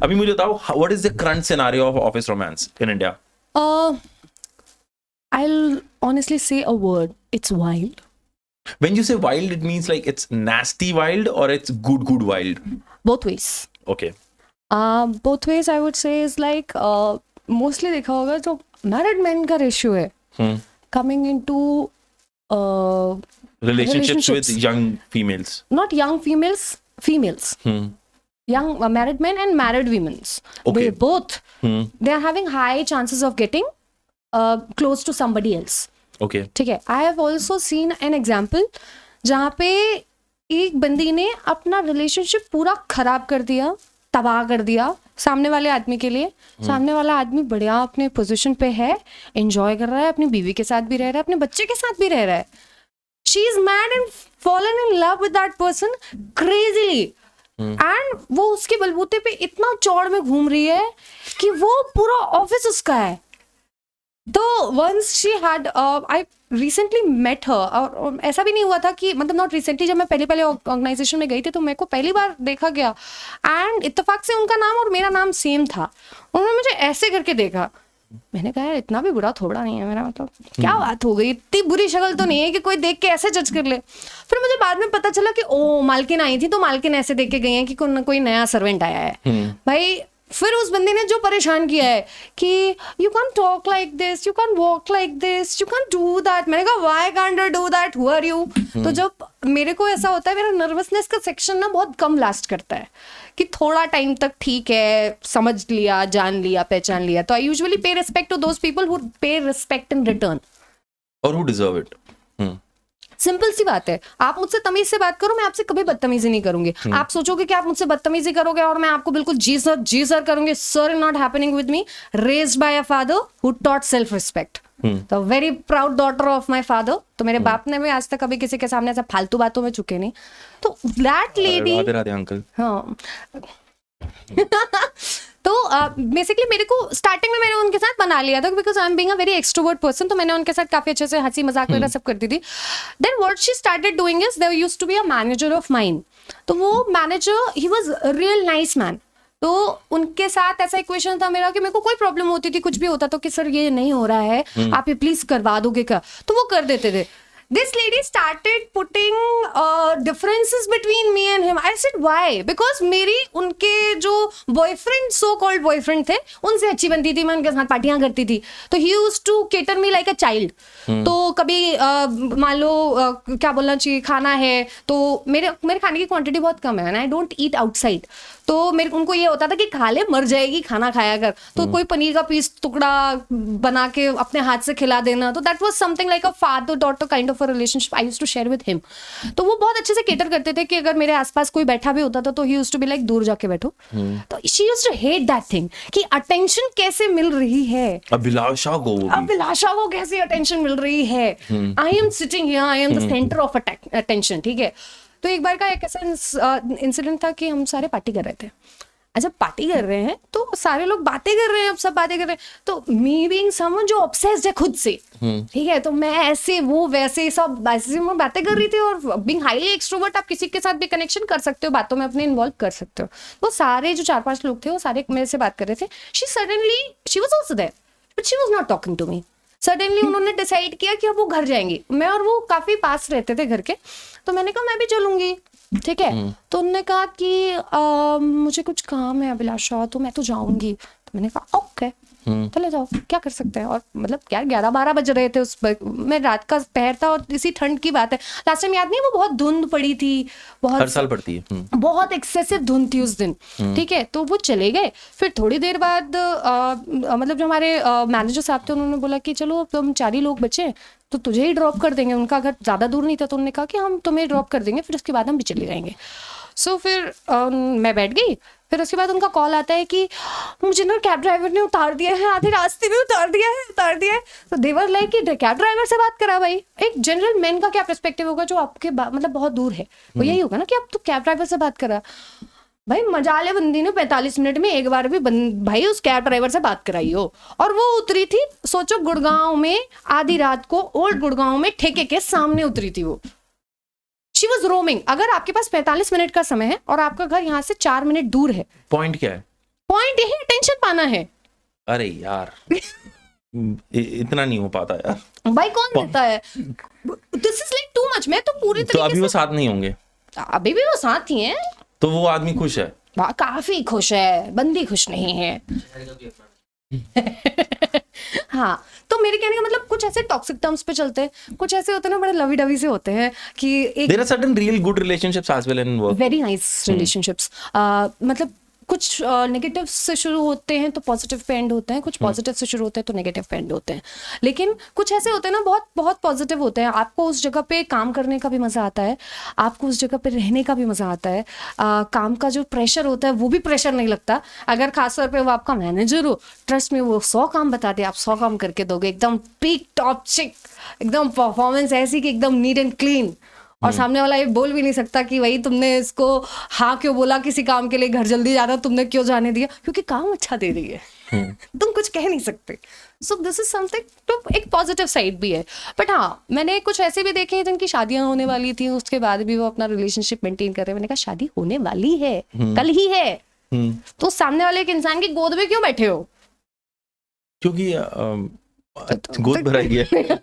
अभी मुझे बताओ, what is the current scenario of office romance in India? I'll honestly say a word. It's wild. When you say wild, it means like it's nasty wild or it's good wild? Both ways. Okay. Both ways I would say is like mostly देखा होगा जो married men का ratio है coming into Relationships with young females. Not young females, females. Young married men and married women. Okay. They both they are having high chances of getting close to somebody else. Okay. ठीक है. I have also seen an example जहाँ पे एक बंदी ने अपना relationship पूरा खराब कर दिया, तबाह कर दिया सामने वाले आदमी के लिए. सामने वाला आदमी बढ़िया अपने पोजीशन पे है, एंजॉय कर रहा है, अपनी बीवी के साथ भी रह रहा है, अपने बच्चे के साथ भी रह रहा है. She is mad and fallen in love with that person crazily, and वो उसके बलबूते पे इतना चौड़ में घूम रही है कि वो पूरा ऑफिस उसका है. तो once she had I recently met her, और ऐसा भी नहीं हुआ था कि मतलब नॉट रिसेंटली, जब मैं पहले ऑर्गेनाइजेशन में गई थी तो मेरे को पहली बार देखा गया एंड इत्तेफाक से उनका नाम और मेरा नाम सेम था. उन्होंने मुझे ऐसे करके देखा. मैंने कहा यार इतना भी बुरा थोड़ा नहीं है मेरा, मतलब क्या बात हो गई, इतनी बुरी शक्ल तो नहीं है कि कोई देख के ऐसे जज कर ले. फिर मुझे बाद में पता चला कि ओ मालकिन आई थी तो मालकिन ऐसे देख के गई है कि कोई नया सर्वेंट आया है. भाई फिर उस बंदी ने जो परेशान किया है कि you can talk like this, you can walk like this, you can do that. मैंने कहा why can't I do that, who are you? तो जब मेरे को ऐसा होता है, मेरा नर्वसनेस का सेक्शन ना बहुत कम लास्ट करता है कि थोड़ा टाइम तक ठीक है, समझ लिया, जान लिया, पहचान लिया. तो I usually pay respect to those people who pay respect in return और हु डिजर्व इट. सिंपल सी बात है. आप मुझसे तमीज से बात करो, मैं आपसे कभी बदतमीजी नहीं करूंगी. आप सोचोगे कि आप मुझसे बदतमीजी करोगे और मैं आपको बिल्कुल जी सर करूंगी. Sir, not happening with me. Raised by a father who taught self respect. तो very proud daughter of my father. तो मेरे बाप ने भी आज तक कभी किसी के सामने ऐसा फालतू बातों में चुके नहीं. तो that lady, Radhe Radhe uncle. हाँ. तो बेसिकली मेरे को स्टार्टिंग में मैंने उनके साथ बना लिया था because I am being a very extrovert person. तो मैंने उनके साथ काफी अच्छे से हंसी मजाक वगैरह सब करती थी. Then what she started doing is there used to be a manager of mine. तो वो manager, he was a real nice man. तो उनके साथ ऐसा इक्वेशन था मेरा कि मेरे को कोई प्रॉब्लम होती थी, कुछ भी होता तो कि सर ये नहीं हो रहा है, आप ये प्लीज करवा दोगे क्या? तो वो कर देते थे. This lady started putting differences between me and him. I said why? Because मेरी उनके जो boyfriend, so called boyfriend थे, उनसे अच्छी बनती थी, मैं उनके साथ पार्टियां करती थी. तो he used to cater me like a child. तो कभी मान लो क्या बोलना चाहिए, खाना है तो मेरे खाने की क्वांटिटी बहुत कम है and I don't eat outside. तो उनको ये होता था कि खा ले, मर जाएगी, खाना खाया कर. तो कोई पनीर का पीस टुकड़ा बना के अपने हाथ से खिला देना. तो that was something like a father daughter kind of a relationship I used to share with him. तो वो बहुत अच्छे से केटर करते थे कि अगर मेरे आसपास कोई बैठा भी होता था तो he used to be like दूर जाके बैठो. तो she used to hate that thing कि अटेंशन कैसे मिल रही है, अभिलाषा को कैसे अटेंशन मिल रही है. I am sitting here, I am the centre of attention. ठीक है. तो एक बार का एक ऐसा इंसिडेंट था कि हम सारे पार्टी कर रहे थे. जब पार्टी कर रहे हैं तो सारे लोग बातें कर रहे हैं, सब बातें कर रहे हैं. तो मी बीइंग समवन जो ऑब्सेस्ड है खुद से, ठीक है, तो मैं ऐसे वो वैसे सब ऐसे मैं बातें कर रही थी. और बीइंग हाईली एक्सट्रोवर्ट, आप किसी के साथ भी कनेक्शन कर सकते हो, बातों में अपने इन्वॉल्व कर सकते हो. वो सारे जो 4-5 लोग थे वो सारे मेरे से बात कर रहे थे. She was also there but she was not talking to me. Suddenly उन्होंने डिसाइड किया कि अब वो घर जाएंगे. मैं और वो काफी पास रहते थे घर के. तो मैंने कहा मैं भी चलूंगी. ठीक है. तो उन्होंने कहा कि मुझे कुछ काम है अभिलाषा, तो मैं तो जाऊंगी. तो मैंने कहा ओके चले जाओ, क्या कर सकते हैं. और मतलब क्या 11-12 बज रहे थे उस में, रात का पहर था और इसी ठंड की बात है. लास्ट टाइम याद नहीं, वो बहुत धुंध पड़ी थी, बहुत, हर साल पड़ती है, बहुत एक्सेसिव धुंध थी उस दिन. ठीक है. तो वो चले गए. फिर थोड़ी देर बाद मतलब जो हमारे मैनेजर साहब थे उन्होंने बोला कि चलो अब हम 4 ही लोग बचे तो तुझे ही ड्रॉप कर देंगे. उनका घर ज्यादा दूर नहीं था तो उन्होंने कहा कि हम तुम्हें ड्रॉप कर देंगे, फिर उसके बाद हम भी चले जाएंगे. सो फिर मैं बैठ गई. फिर उसके बाद उनका कॉल आता है कि मुझे ना कैब ड्राइवर ने उतार दिया है, आधे रास्ते में उतार दिया है. तो देवर लाइक कि कैब ड्राइवर से बात करा. भाई एक जनरल मैन का क्या पर्सपेक्टिव होगा जो आपके मतलब बहुत दूर है, वो यही होगा ना कि अब तो कैब ड्राइवर से बात करा. भाई मजाले बंदी ने 45 मिनट में एक बार भी भाई उस कैब ड्राइवर से बात कराई हो. और वो उतरी थी, सोचो, गुड़गांव में आधी रात को, ओल्ड गुड़गांव में ठेके के सामने उतरी थी वो. She was roaming. अगर आपके पास 45 मिनट का समय है और आपका घर यहाँ से 4 मिनट दूर है, पॉइंट क्या है? पॉइंट यही अटेंशन पाना है। अरे यार इतना नहीं हो पाता यार। भाई कौन देता है? This is like too much. मैं तो पूरी तो तरीके अभी वो साथ नहीं होंगे? अभी भी वो साथ ही हैं। तो वो आदमी खुश है? काफी खुश है, बंदी खुश नहीं है। हाँ, तो मेरे कहने का मतलब कुछ ऐसे टॉक्सिक टर्म्स पे चलते हैं, कुछ ऐसे होते हैं ना बड़े लवी डवी से होते हैं कि एक there are certain real good relationships as well in work, very nice relationships. मतलब कुछ नेगेटिव से शुरू होते हैं तो पॉजिटिव पे एंड होते हैं, कुछ पॉजिटिव से शुरू होते हैं तो नेगेटिव पे एंड होते हैं। लेकिन कुछ ऐसे होते हैं ना बहुत बहुत पॉजिटिव होते हैं। आपको उस जगह पे काम करने का भी मजा आता है, आपको उस जगह पे रहने का भी मजा आता है। काम का जो प्रेशर होता है वो भी प्रेशर नहीं लगता। अगर खासतौर पे वो आपका मैनेजर हो, ट्रस्ट में वो 100 काम बता दे, आप 100 काम करके दोगे, एकदम पीक टॉप चिक, एकदम परफॉर्मेंस ऐसी कि एकदम नीट एंड क्लीन। और सामने वाला ये बोल भी नहीं सकता कि भाई तुमने इसको हाँ क्यों बोला किसी काम के लिए, घर जल्दी जाना तुमने क्यों जाने दिया, क्योंकि काम अच्छा दे रही है। तुम कुछ कह नहीं सकते। सो दिस इज समथिंग, तो एक पॉजिटिव साइड भी है। बट हाँ, मैंने कुछ ऐसे भी देखे हैं जिनकी शादियां होने वाली थी, उसके बाद भी वो अपना रिलेशनशिप मेंटेन कर रहे हैं। मैंने कहा शादी होने वाली है, कल ही है, तो सामने वाले एक इंसान की गोद में क्यों बैठे हो? क्योंकि गोद भराई है।